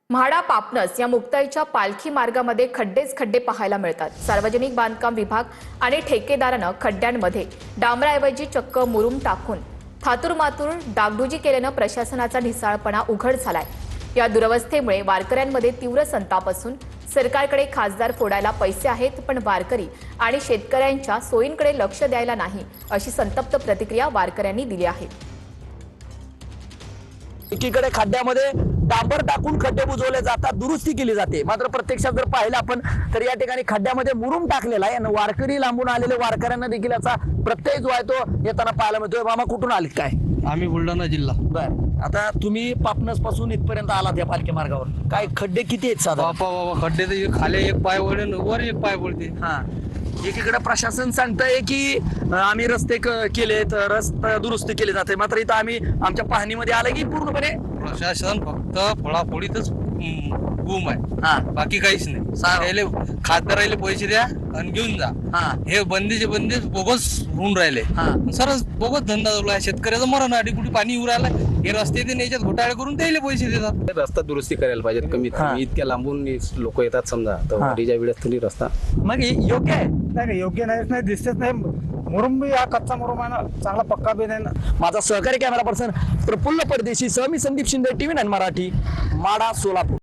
म्हाडा पापनस या मुक्ताईच्या पालखी मार्गामध्ये खड्डेच खड्डे पाहायला मिळतात। सार्वजनिक बांधकाम विभाग आणि ठेकेदारानं खड्ड्यांमध्ये डांबराऐवजी चक्क मुरुम टाकून थातुरमातुर डागडुजी केल्यानं प्रशासनाचा ढिसाळपणा उघड झालाय। या दुरवस्थेमुळे वारकऱ्यांमध्ये तीव्र संताप असून सरकारकडे खासदार फोडायला पैसे आहेत, पण वारकरी आणि शेतकऱ्यांच्या सोयींकडे लक्ष द्यायला नाही, अशी संतप्त प्रतिक्रिया वारकऱ्यांनी दिली आहे। एकीकडे खड्ड्यामध्ये डांबर टाकून खड्डे बुजवले जातात, दुरुस्ती केली जाते, मात्र प्रत्यक्षात जर पाहिलं आपण तर या ठिकाणी खड्ड्यामध्ये मुरुम टाकलेला आहे आणि वारकरी लांबून आलेले वारकऱ्यांना देखील याचा प्रत्यय जो आहे तो येताना पाहायला मिळतोय। मामा कुठून आलीत काय? आम्ही बुलढाणा जिल्हा। बर, आता तुम्ही पापनस पासून इथपर्यंत आलात या पालखी मार्गावर, काय खड्डे किती आहेत साधारण? बापा खड्डे तर खाली एक पाय वळून वर एक पाय वळते। हा, एकीकडे प्रशासन सांगतंय की आम्ही रस्ते केलेत, रस्ता दुरुस्ती केली जाते, मात्र इथं आम्ही आमच्या पाहणीमध्ये आलं की पूर्णपणे प्रशासन फक्त फोडाफोडीतच गुम आहे, हा बाकी काहीच नाही। खासदाराला पैसे द्या आणि घेऊन जा, हा हे बंदीचे बंदीच बोगस होऊन राहिले। हा सरच बोगस धंदा चालू आहे, शेतकऱ्याचं मरण आधी कुठे पाणी येऊ राहिलं, हे रस्ते ते याच्यात घोटाळे करून त्याला पैसे देतात। रस्ता दुरुस्ती करायला पाहिजे कमीत कमी, इतक्या लांबून लोक येतात समजा, तर वारीच्या वेळेस तरी रस्ता मग योग्य आहे? नाही योग्य नाही, दिसतेच नाही। मुरुम बी हा कच्चा मुरुम आहे ना, चांगला पक्का बी नाही ना। माझा सहकारी कॅमेरा पर्सन प्रफुल्ल परदेशी सह मी संदीप शिंदे, TV9 मराठी, माढा, सोलापूर।